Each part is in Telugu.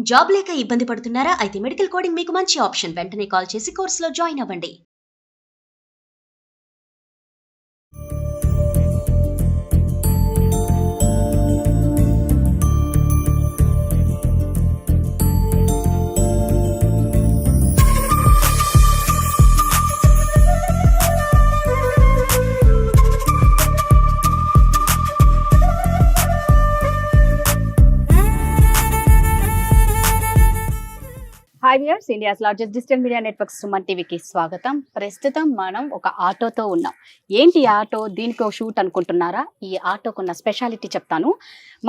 జాబ్ లేక ఇబ్బంది పడుతున్నారా? అయితే మెడికల్ కోడింగ్ మీకు మంచి ఆప్షన్. వెంటనే కాల్ చేసి కోర్సులో జాయిన్ అవ్వండి. Hi viewers, India's largest digital media network Suman టీవీకి స్వాగతం. ప్రస్తుతం మనం ఒక ఆటోతో ఉన్నాం. ఏంటి ఆటో? దీనికి ఒక షూట్ అనుకుంటున్నారా? ఈ ఆటోకున్న స్పెషాలిటీ చెప్తాను.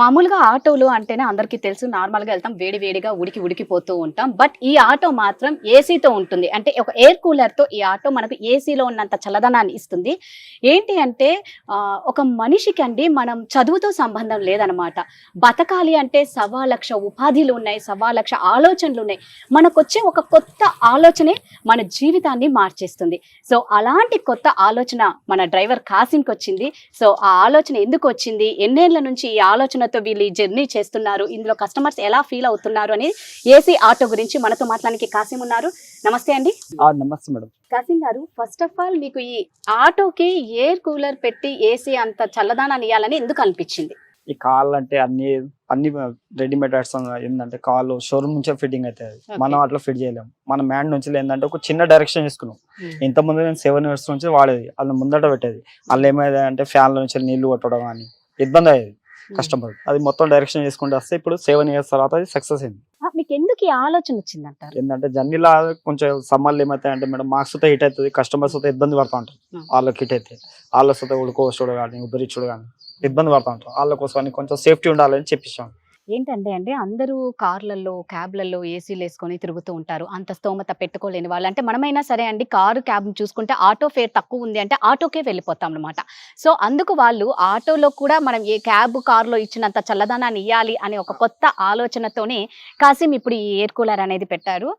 మామూలుగా ఆటోలు అంటేనే అందరికీ తెలుసు, నార్మల్గా వెళ్తాం, వేడివేడిగా ఉడికిపోతూ ఉంటాం. బట్ ఈ ఆటో మాత్రం ఏసీతో ఉంటుంది. అంటే ఒక ఎయిర్ కూలర్తో ఈ ఆటో మనకు ఏసీలో ఉన్నంత చల్లదనాన్ని ఇస్తుంది. ఏంటి అంటే ఒక మనిషికి అండి, మనం చదువుతో సంబంధం లేదనమాట. బతకాలి అంటే 1,00,000 ఉపాధిలు ఉన్నాయి, 1,00,000 ఆలోచనలు ఉన్నాయి. మనకొచ్చే ఒక కొత్త ఆలోచనే మన జీవితాన్ని మార్చేస్తుంది. సో అలాంటి కొత్త ఆలోచన మన డ్రైవర్ కాసింకి వచ్చింది. సో ఆ ఆలోచన ఎందుకు వచ్చింది, ఎన్నేళ్ల నుంచి ఈ ఆలోచనతో వీళ్ళు ఈ జర్నీ చేస్తున్నారు, ఇందులో కస్టమర్స్ ఎలా ఫీల్ అవుతున్నారు అనేది ఏసీ ఆటో గురించి మనతో మాట్లాడడానికి కాసిం ఉన్నారు. నమస్తే అండి. నమస్తే మేడం. కాసిం గారు, ఫస్ట్ ఆఫ్ ఆల్ మీకు ఈ ఆటోకి ఎయిర్ కూలర్ పెట్టి ఏసీ అంత చల్లదానాన్ని ఇవ్వాలని ఎందుకు అనిపించింది? ఈ కాల్ అంటే అన్ని రెడీమేడ్ ఏంటంటే కాల్ షోరూమ్ నుంచే ఫిట్టింగ్ అవుతుంది. మనం అట్లా ఫిట్ చేయలేము. మన మ్యాన్ నుంచి ఏంటంటే ఒక చిన్న డైరెక్షన్ తీసుకున్నాం. ఇంతకుముందు నేను 7 years నుంచి వాడేది, అది ముందట పెట్టేది. వాళ్ళు ఏమైంది అంటే ఫ్యాన్ల నుంచి నీళ్లు కొట్టడం కానీ ఇబ్బంది అయ్యేది కస్టమర్. అది మొత్తం డైరెక్షన్ చేసుకుంటే వస్తే ఇప్పుడు 7 years తర్వాత అది సక్సెస్ అయింది. మీకు ఎందుకు ఈ ఆలోచన వచ్చింది అంటారు? ఏంటంటే జర్నీలో కొంచెం సమ్మర్లు ఏమవుతాయంటే మేడం, మార్క్స్ తో హిట్ అవుతుంది, కస్టమర్స్ తో ఇబ్బంది పడుతూ ఉంటారు. వాళ్ళకి హిట్ అయితే వాళ్ళ తో ఉడుకోవచ్చుడు కానీ ఉబ్బరిచ్చుడు కానీ ఇబ్బంది పడుతూ ఉంటారు. వాళ్ళ కోసం కొంచెం సేఫ్టీ ఉండాలని చెప్పిస్తాం. ఏంటంటే అండి, అందరూ కార్లలో క్యాబ్లలో ఏసీలు వేసుకొని తిరుగుతూ ఉంటారు. అంత స్తోమత పెట్టుకోలేని వాళ్ళు. అంటే మనమైనా సరే అండి, కారు క్యాబ్ చూసుకుంటే ఆటో ఫేర్ తక్కువ ఉంది అంటే ఆటోకే వెళ్ళిపోతాం అనమాట. సో అందుకు వాళ్ళు ఆటోలో కూడా మనం ఏ క్యాబ్ కారులో ఇచ్చినంత చల్లదనాన్ని ఇవ్వాలి అనే ఒక కొత్త ఆలోచనతోనే కాసిం ఇప్పుడు ఈ ఎయిర్ కూలర్ అనేది పెట్టారు.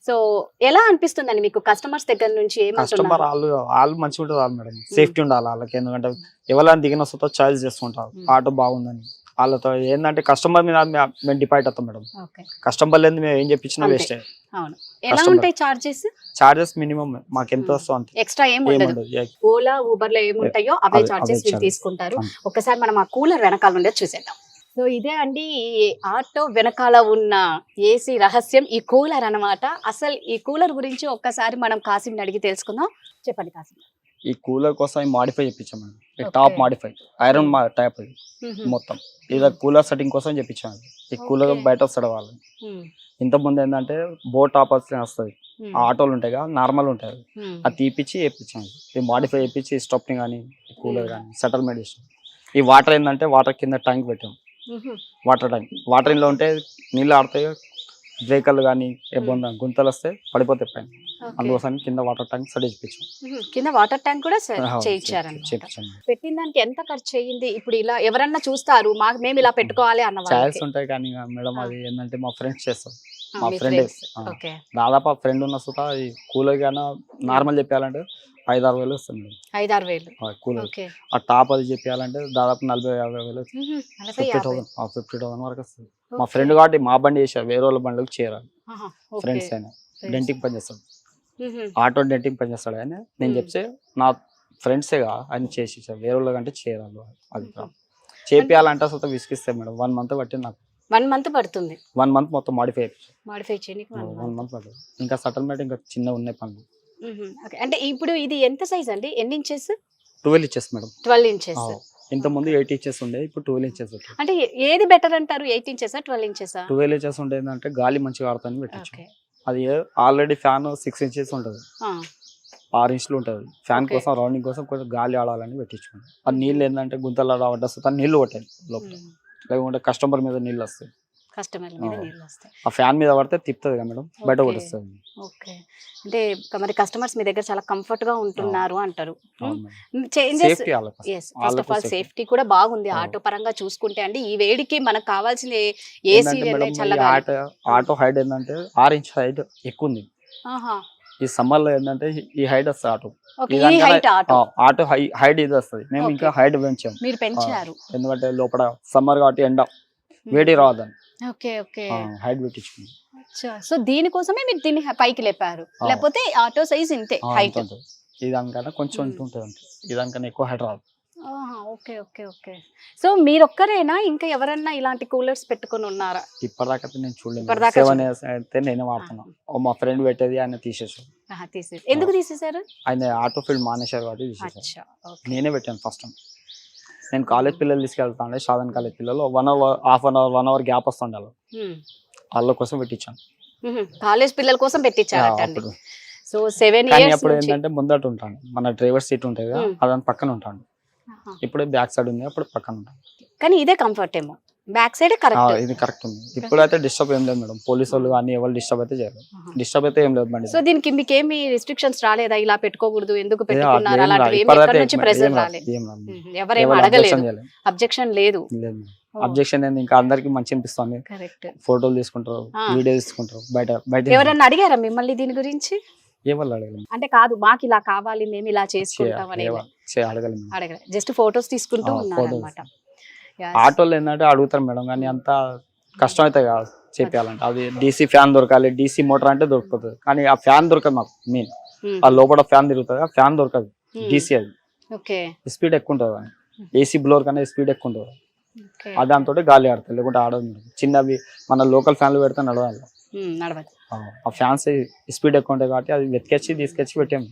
సో ఎలా అనిపిస్తుందండి మీకు కస్టమర్స్ దగ్గర నుంచి? కస్టమర్ వాళ్ళు మంచిగా ఉంటుంది మేడం, సేఫ్టీ ఉండాలి వాళ్ళకి. ఎందుకంటే ఎవరైనా దిగిన వస్తుందో చాయిస్ చేస్తుంటారు ఆటో బాగుందని. వాళ్ళతో ఏంటంటే కస్టమర్ మీద మేము డిపెండ్ అవుతాం మేడం. కస్టమర్ లేదు మేము ఏం చెప్పించినా వేస్ట్. చార్జెస్ మినిమం మాకు ఎంత వస్తుంది, ఎక్స్ట్రా ఏం ఉండదు. ఓలా ఊబర్ లో ఏముంటాయో అవే చార్జెస్ వీళ్ళు తీసుకుంటారు. ఒకసారి మనం ఆ కూలర్ వెనకాల ఉండేది చూసేద్దాం. సో ఇదే అండి ఈ ఆటో వెనకాల ఉన్న ఏసీ రహస్యం, ఈ కూలర్ అన్నమాట. అసలు ఈ కూలర్ గురించి ఒక్కసారి మనం కాసిం అడిగి తెలుసుకుందాం. చెప్పండి కాసిం. ఈ కూలర్ కోసం మాడిఫై చెప్పించాం. టాప్ మాడిఫై ఐరన్ టైప్ అది మొత్తం. ఇది కూలర్ సెట్టింగ్ కోసం చెప్పించాను. ఈ కూలర్ బయట వస్తాడు వాళ్ళు. ఇంత ముందు ఏంటంటే బోట్ టాప్ వస్తుంది, ఆటోలు ఉంటాయి కదా, నార్మల్ ఉంటాయి, అది తీపిచ్చి వేయించాను. ఈ మాడిఫై చేయించి స్టప్ని కానీ కూలర్ కానీ సెటిల్మెంట్ చేసాం. ఈ వాటర్ ఏంటంటే వాటర్ కింద ట్యాంక్ పెట్టాం. వాటర్ ట్యాంక్, వాటర్ ఇంట్లో ఉంటే నీళ్ళు ఆడతాయి, బ్రేకర్లు కానీ ఏమన్నా గుంతలు వస్తే పడిపోతాయి పైన. అందుకోసం కింద వాటర్ ట్యాంక్ సెట్ చేయించాం. కింద వాటర్ ట్యాంక్ కూడా పెట్టిన దానికి ఎంత ఖర్చు అయ్యింది? ఇప్పుడు ఇలా ఎవరన్నా చూస్తారు, మేము ఇలా పెట్టుకోవాలి అన్న ఛాయిస్ ఉంటాయి కానీ మేడం, అది ఏంటంటే మా ఫ్రెండ్స్ చేస్తారు. మా ఫ్రెండ్ దాదాపు ఆ ఫ్రెండ్ ఉన్న సుతా ఈ కూలర్ కానీ నార్మల్ చెప్పాలంటే 5-6 వేలు వస్తుంది. 5-6 వేలు కూలర్. ఆ టాప్ అది చెప్పాలంటే దాదాపు 40-50 వేలు, 50,000 వరకు వస్తుంది. మా ఫ్రెండ్ కాబట్టి మా బండి చేశారు, వేరే వాళ్ళ బండికి చేరాలి. ఫ్రెండ్స్ అయినా డెంటింగ్ పని చేస్తాడు, ఆటో డెంటింగ్ పని చేస్తాడు. ఆయన నేను చెప్తే నా ఫ్రెండ్సేగా ఆయన చేసి వేరే వాళ్ళ కంటే చేరాలి. అది చేపియాలంటే అసలు విసిగిస్తాయి మేడం. 1 month పట్టింది నాకు. 1 month పడుతుంది. 1 month మొత్తం మాడిఫై చేయడానికి 1 month పడుతుంది. ఇంకా సెటిల్మెంట్ ఇంకా చిన్న ఉన్నాయి పనులు. అంటే ఇప్పుడు ఇది ఎంత సైజ్ అండి? ఎన్ని ఇంచెస్? 12 inches madam. 12 inches. ఇంత ముందు 8 inches ఉండే, ఇప్పుడు 12 inches. అంటే ఏది బెటర్ అంటారు, 8 inches 12 inches? 12 inches ఉంటే ఏంటంటే గాలి మంచిగా ఆడుతుంది పెట్టచ్చు. అది ఆల్రెడీ ఫ్యాన్ 6 inches ఉంటుంది, 6 inches ఉంటుంది. ఫ్యాన్ కోసం రౌండింగ్ కోసం కొంచెం గాలి ఆడాలని పెట్టించుకోండి. ఆ నీళ్ళు ఏంటంటే గుంతలు వడ్డొస్తుంది, నీళ్లు కొట్టాలి లోపల, లేకుంటే కస్టమర్ మీద నీళ్ళు వస్తాయి. ఆ ఫ్యాన్ మీద పడితే తిప్పుతుంది కదా మేడం, బయట కొడుస్తుంది. ఓకే, అంటే మరి కస్టమర్స్ మీ దగ్గర చాలా కంఫర్ట్ గా ఉంటున్నారు అంటారు. ఫస్ట్ ఆఫ్ ఆల్ సేఫ్టీ కూడా బాగుంది ఆటో పరంగా చూసుకుంటే అండి. ఈ వేడికి మనకు కావాల్సింది ఏసీ. ఆటో హైట్ ఏంటంటే 6 inch హైట్ ఎక్కువ ఉంది. ఈ సమ్మర్ లో ఏంటంటే ఈ హైట్ వస్తుంది ఆటో. ఆటో హైట్ ఇది వస్తుంది. మేము ఇంకా హైట్ పెంచాము. మీరు పెంచారు ఎందుకంటే లోపల సమ్మర్ కాబట్టి ఎండ వేడి రావద్దని. Okay okay. హైట్ పెట్టించుకున్నాం. సో దీనికోసమే మీరు దీన్ని పైకి లేపారు, లేకపోతే ఆటో సైజ్ ఇంతే హైట్? ఈ దానికన్నా కొంచెం ఉంటుంది అంతే, ఈ దానికన్నా ఎక్కువ హైట్ రాదు. Okay okay okay. సో మీరు ఒక్కరేనా, ఇంకా ఎవరన్నా ఇలాంటి కూలర్స్ పెట్టుకొని ఉన్నారా? ఇప్పటిదాకా నేను చూడలేదు. ఇప్పటిదాకా 7 years అయితే నేనే వాడుతున్నాను. మా ఫ్రెండ్ పెట్టేది ఆయన తీసేసాడు. తీసేసి ఎందుకు తీసేశారు? ఆయన ఆటో ఫీల్డ్ మానేశారు కాబట్టి తీసేసారు. అచ్చా, ఓకే. నేనే పెట్టాను ఫస్ట్ టైం. నేను కాలేజ్ పిల్లలు తీసుకెళ్తాను, సాధన కాలేజ్ పిల్లలు 1 hour, half an hour 1 hour gap వస్తుండే వాళ్ళ కోసం పెట్టించాను. కాలేజ్ పిల్లల కోసం పెట్టించారు. అప్పుడు సో 7 కానీ years అప్పుడు ఏంటంటే ముందట ఉంటాను, మన డ్రైవర్ సీట్ ఉంటుంది కదా, అదని పక్కన ఉంటాను. ఇప్పుడు బ్యాక్ సైడ్ ఉంది, అప్పుడు పక్కన ఉంటాను. కానీ ఇదే కంఫర్ట్ ఏమో, బ్యాక్ సైడ్ కరెక్ట్. ఇది కరెక్ట్ ఉంది. ఇప్పుడైతే డిస్టర్బ్ ఏం లేదు మేడం, పోలీసు వాళ్ళు కానీ ఎవరు డిస్టర్బ్ అయితే చేయలేదు. డిస్టర్బ్ అయితే ఏం లేదు మేడం. సో దీనికి మీకు ఏమి రిస్ట్రిక్షన్స్ రాలేదా, ఇలా పెట్టుకోకూడదు ఎందుకు పెట్టుకున్నారు అలాంటివి ఏమి ఎక్కడి నుంచి ప్రెషర్ రాలేదు? ఎవరేం అడగలేదు, అబ్జెక్షన్ లేదు? అబ్జెక్షన్ ఏంది, ఇంకా అందరికి మంచి అనిపిస్తుంది. కరెక్ట్. ఫోటోలు తీసుకుంటారు, వీడియో తీసుకుంటారు. బయట ఎవరన్నా అడిగారా మిమ్మల్ని దీని గురించి? ఎవరు అడగలేదు. అంటే కాదు, మాకు ఇలా కావాలి, మేము ఇలా చేసుకుంటాం అని అడగలేదు. జస్ట్ ఫోటోస్ తీసుకుంటూ ఉన్నారు అన్నమాట. ఆటోలు ఏంటంటే అడుగుతారు మేడం, కానీ అంత కష్టం అయితే కాదు చేయాలంటే. అది డీసీ ఫ్యాన్ దొరకాలి, డీసీ మోటార్ అంటే దొరుకుతుంది, కానీ ఆ ఫ్యాన్ దొరకదు మాకు. మెయిన్ ఆ లోపల ఫ్యాన్ తిరుగుతుంది, ఆ ఫ్యాన్ దొరకదు. డీసీ అది స్పీడ్ ఎక్కువ ఉంటుంది, ఏసీ బ్లోర్ కన్నా స్పీడ్ ఎక్కువ ఉంటుంది. దాంతో గాలి ఆడుతుంది, లేకుంటే ఆడదు. చిన్నవి మన లోకల్ ఫ్యాన్లు పెడితే నడవాలి. ఆ ఫ్యాన్స్ స్పీడ్ ఎక్కువ ఉంటాయి కాబట్టి అది వెతికొచ్చి తీసుకొచ్చి పెట్టాము.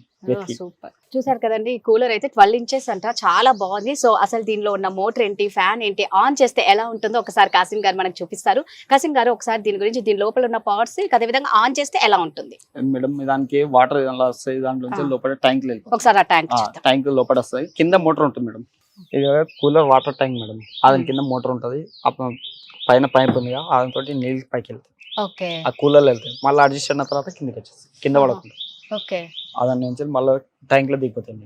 సూపర్. చూసారు కదండి, ఈ కూలర్ అయితే 12 inches అంట, చాలా బాగుంది. సో అసలు దీనిలో ఉన్న మోటార్ ఏంటి, ఫ్యాన్ ఏంటి, ఆన్ చేస్తే ఎలా ఉంటుందో ఒకసారి కాసిం గారు మనకు చూపిస్తారు. కాసిం గారు ఒకసారి దీని గురించి, దీని లోపల ఉన్న పవర్స్, అదే విధంగా ఆన్ చేస్తే ఎలా ఉంటుంది మేడం? దానికి వాటర్ వస్తాయి, దాంట్లో లోపల ట్యాంక్ లేదు. ఒకసారి ఆ ట్యాంక్ లోపల వస్తాయి, కింద మోటార్ ఉంటుంది మేడం. ఇది కూలర్ వాటర్ ట్యాంక్ మేడం, దాని కింద మోటార్ ఉంటుంది, పైన పైప్ ఉంది, దాంతో నీళ్ళు పైకి వెళ్తాయి. ఆ కూలర్లు వెళ్తాయి, మళ్ళీ అడ్జస్ట్ అయిన తర్వాత కిందకి వచ్చేసి కింద పడకుండా దాని నుంచి మళ్ళీ ట్యాంక్ లో దిగిపోతుంది.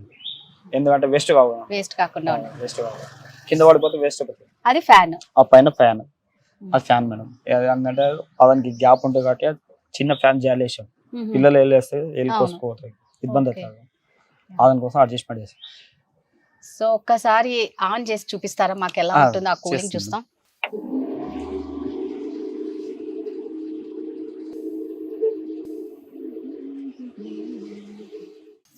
ఎందుకంటే వేస్ట్ కాకుండా కింద పడిపోతే వేస్ట్ అయిపోతుంది. అది ఫ్యాన్, ఆ పైన ఫ్యాన్, అది ఫ్యాన్ మేడం. ఎందుకంటే దానికి గ్యాప్ ఉంటుంది కాబట్టి చిన్న ఫ్యాన్ జాలేసాం, పిల్లలు వెళ్ళేస్తే వెళ్ళి కోసుకోపోతాయి, ఇబ్బంది అవుతుంది. దానికోసం అడ్జస్ట్మెంట్ చేస్తాం. సో ఒక్కసారి ఆన్ చేసి చూపిస్తారా మాకు ఎలా ఉంటుంది ఆ కూలింగ్? చూస్తాం.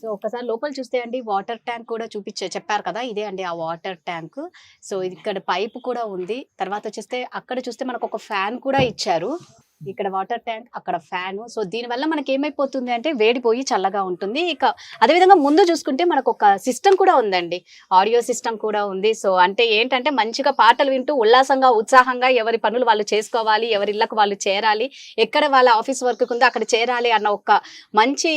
సో ఒకసారి లోపల చూస్తే అండి, వాటర్ ట్యాంక్ కూడా చెప్పారు కదా, ఇదే అండి ఆ వాటర్ ట్యాంక్. సో ఇక్కడ పైప్ కూడా ఉంది. తర్వాత వచ్చేస్తే అక్కడ చూస్తే మనకు ఒక ఫ్యాన్ కూడా ఇచ్చారు. ఇక్కడ వాటర్ ట్యాంక్, అక్కడ ఫ్యాన్. సో దీనివల్ల మనకి ఏమైపోతుంది అంటే వేడిపోయి చల్లగా ఉంటుంది. ఇక అదేవిధంగా ముందు చూసుకుంటే మనకు ఒక సిస్టమ్ కూడా ఉందండి, ఆడియో సిస్టమ్ కూడా ఉంది. సో అంటే ఏంటంటే మంచిగా పాటలు వింటూ ఉల్లాసంగా ఉత్సాహంగా ఎవరి పనులు వాళ్ళు చేసుకోవాలి, ఎవరి ఇళ్ళకు వాళ్ళు చేరాలి, ఎక్కడ వాళ్ళ ఆఫీస్ వర్క్ ఉందో అక్కడ చేరాలి అన్న ఒక మంచి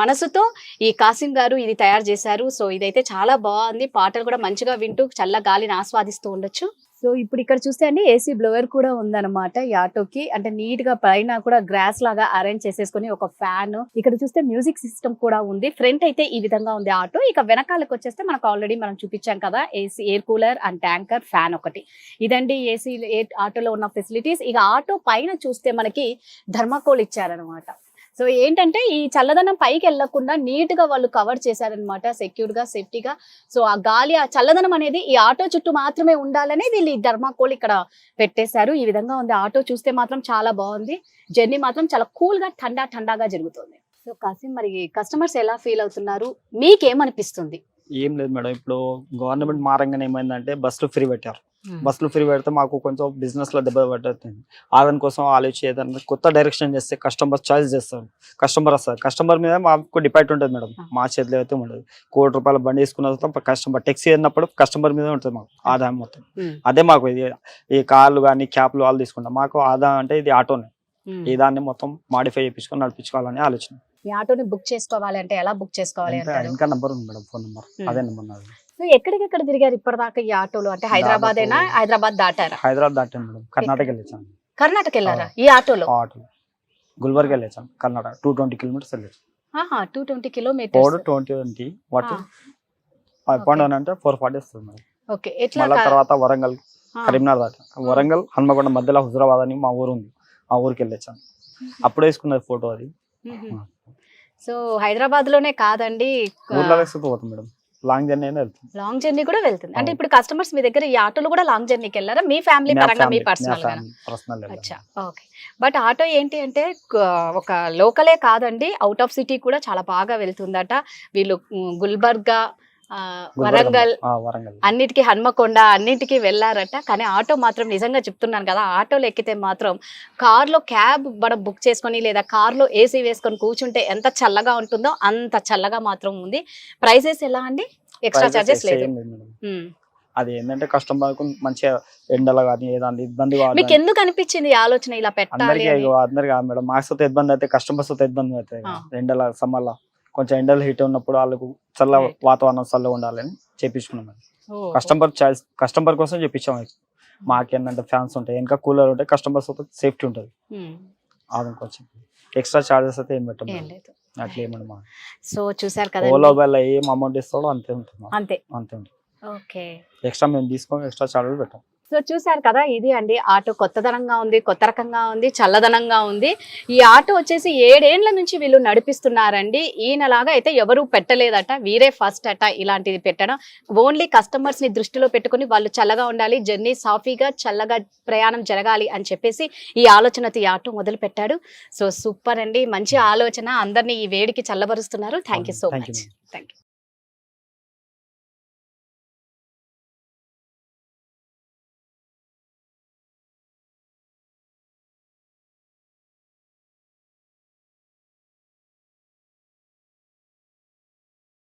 మనసుతో ఈ కాసిం గారు ఇది తయారు చేశారు. సో ఇదైతే చాలా బాగుంది, పాటలు కూడా మంచిగా వింటూ చల్ల గాలిని ఆస్వాదిస్తూ ఉండొచ్చు. సో ఇప్పుడు ఇక్కడ చూస్తే అండి ఏసీ బ్లోవర్ కూడా ఉందన్నమాట ఈ ఆటోకి. అంటే నీట్ గా పైన కూడా గ్రాస్ లాగా అరేంజ్ చేసేసుకుని ఒక ఫ్యాన్, ఇక్కడ చూస్తే మ్యూజిక్ సిస్టమ్ కూడా ఉంది. ఫ్రంట్ అయితే ఈ విధంగా ఉంది ఆటో. ఇక వెనకాలకు వచ్చేస్తే మనకు ఆల్రెడీ మనం చూపించాం కదా, AC, air cooler and tanker, fan ఒకటి. ఇదండి ఏసీ ఆటోలో ఉన్న ఫెసిలిటీస్. ఇక ఆటో పైన చూస్తే మనకి థర్మాకోల్ ఇచ్చారనమాట. సో ఏంటంటే ఈ చల్లదనం పైకి వెళ్లకుండా నీట్ గా వాళ్ళు కవర్ చేశారనమాట, సెక్యూర్ గా, సేఫ్టీగా. సో ఆ గాలి, ఆ చల్లదనం అనేది ఈ ఆటో చుట్టూ మాత్రమే ఉండాలని వీళ్ళు ఈ థర్మాకోల్ ఇక్కడ పెట్టేశారు. ఈ విధంగా ఉంది ఆటో. చూస్తే మాత్రం చాలా బాగుంది, జర్నీ మాత్రం చాలా కూల్ గా ఠండాగా జరుగుతుంది. సో కాసిం, మరి కస్టమర్స్ ఎలా ఫీల్ అవుతున్నారు, మీకేమనిపిస్తుంది? ఏం లేదు మేడం, ఇప్పుడు గవర్నమెంట్ మారంగానే ఏమైందంటే బస్సులు ఫ్రీ పెట్టారు. బస్సులు ఫ్రీ పెడితే మాకు కొంచెం బిజినెస్ లో దెబ్బ పడుతుంది. దానికోసం ఆలోచించి ఏదైనా కొత్త డైరెక్షన్ చేస్తే కస్టమర్ చాయిస్ చేస్తారు, కస్టమర్ వస్తారు. కస్టమర్ మీద మాకు డిపెండ్ ఉంటుంది మేడం, మా చేతిలో అయితే ఉండదు. ₹1,00,00,000 బండి తీసుకున్న తర్వాత కస్టమర్ టెక్సీ అయినప్పుడు కస్టమర్ మీద ఉంటుంది మాకు ఆదాయం మొత్తం. అదే మాకు ఈ కార్లు కానీ క్యాబ్లు వాళ్ళు తీసుకుంటాం, మాకు ఆదాయం అంటే ఇది ఆటోనే. ఈ దాన్ని మొత్తం మాడిఫై చేయించుకొని నడిపించుకోవాలని ఆలోచన. మీ ఆటోని బుక్ చేసుకోవాలి అంటే ఎలా బుక్ చేసుకోవాలి? ఇంకా నంబర్ ఉంది మేడం, ఫోన్ నంబర్, అదే నంబర్ నాది. ఎక్కడికెక్కడ తిరిగారు ఇప్పటిదాకా ఈ ఆటోలో? అంటే హైదరాబాద్ అయినా, హైదరాబాద్ దాటారా? హైదరాబాద్ దాటాను మేడం, కర్ణాటక వెళ్ళాను. కర్ణాటక వెళ్ళారా ఈ ఆటోలో? గుల్బర్గా వెళ్ళాను, కర్ణాటక 220 kilometers వెళ్ళాను. 220 kilometers. 420 వాట్ 5.1 అంటే 440 వస్తుంది మేడం. ఓకే. ఎట్లా? మళ్ళీ తర్వాత వరంగల్, కరీంనగర్ దాటా. వరంగల్, హన్మకొండ మధ్యలో హుజరాబాద్ అని మా ఊరు ఉంది, ఆ ఊరికి వెళ్ళాను. అప్పుడే తీసుకున్నది ఫోటో అది. సో హైదరాబాద్ లోనే కాదండి, ఊర్లో పోతాం మేడం. లాంగ్ జర్నీ అయినా వెళ్తాం. లాంగ్ జర్నీ కూడా వెళ్తుంది. అంటే అవును. ఇప్పుడు కస్టమర్స్ మీ దగ్గర ఈ ఆటోలో కూడా లాంగ్ జర్నీకి వెళ్ళారా? మీ ఫ్యామిలీ పరంగా, మీ పర్సనల్ గా? పర్సనల్ అచ్చా, ఓకే. బట్ ఆటో ఏంటి అంటే ఒక లోకలే కాదండి, అవుట్ ఆఫ్ సిటీ కూడా చాలా బాగా వెళ్తుందట. వీళ్ళు గుల్బర్గా, వరంగల్, వరంగల్ అన్నిటికీ, హన్మకొండ అన్నిటికీ వెళ్ళారట. కానీ ఆటో మాత్రం నిజంగా చెప్తున్నాను కదా, ఆటోలో ఎక్కితే మాత్రం కార్లో క్యాబ్ మనం బుక్ చేసుకొని లేదా కార్లో ఏసీ వేసుకొని కూర్చుంటే ఎంత చల్లగా ఉంటుందో అంత చల్లగా మాత్రం ఉంది. ప్రైసెస్ ఎలా అండి? ఎక్స్ట్రా చార్జెస్ లేదు. అది ఏంటంటే కస్టమర్ మంచిగా ఎండలో కానీ ఏదైనా ఇబ్బంది మీకు ఎందుకు అనిపించింది ఈ ఆలోచన ఇలా పెట్టాలి అందరికి అని? అందరు కాదు మేడం, మాకు సొంత ఇబ్బంది అయితే కస్టమర్స్ సొంత ఇబ్బంది అవుతాయి ఎండల సమ్మర్లో. కొంచెం ఎండలు హీట్ ఉన్నప్పుడు వాళ్ళకు చల్ల వాతావరణం చల్లగా ఉండాలని చేపించుకున్నాం. కస్టమర్ కోసం చెప్పించాము. మాకేంటంటే ఫ్యాన్స్ ఉంటాయి, వెనక కూలర్ ఉంటాయి, కస్టమర్స్ సేఫ్టీ ఉంటుంది. అది కొంచెం ఎక్స్ట్రా చార్జెస్ అయితే ఏం పెట్టాం అట్లా ఏమన్నా. సో చూసారు కదా, ఓలా వల్ల ఏం అమౌంట్ ఇస్తాడో అంతే ఉంటుంది. అంతే ఉంటుంది. ఓకే, ఎక్స్ట్రా మేము తీసుకోం, ఎక్స్ట్రా చార్జెస్ పెట్టాం. సో చూసారు కదా, ఇది అండి ఆటో. కొత్తదనంగా ఉంది, కొత్త రకంగా ఉంది, చల్లదనంగా ఉంది. ఈ ఆటో వచ్చేసి 7 ఏళ్ల నుంచి వీళ్ళు నడిపిస్తున్నారండి. ఈయనలాగా అయితే ఎవరు పెట్టలేదట, వీరే ఫస్ట్ అట ఇలాంటిది పెట్టడం. ఓన్లీ కస్టమర్స్ ని దృష్టిలో పెట్టుకుని వాళ్ళు చల్లగా ఉండాలి, జర్నీ సాఫీగా చల్లగా ప్రయాణం జరగాలి అని చెప్పేసి ఈ ఆలోచనతో ఈ ఆటో మొదలు పెట్టాడు. సో సూపర్ అండి, మంచి ఆలోచన. అందరినీ ఈ వేడికి చల్లబరుస్తున్నారు. Thank you so much. Thank you.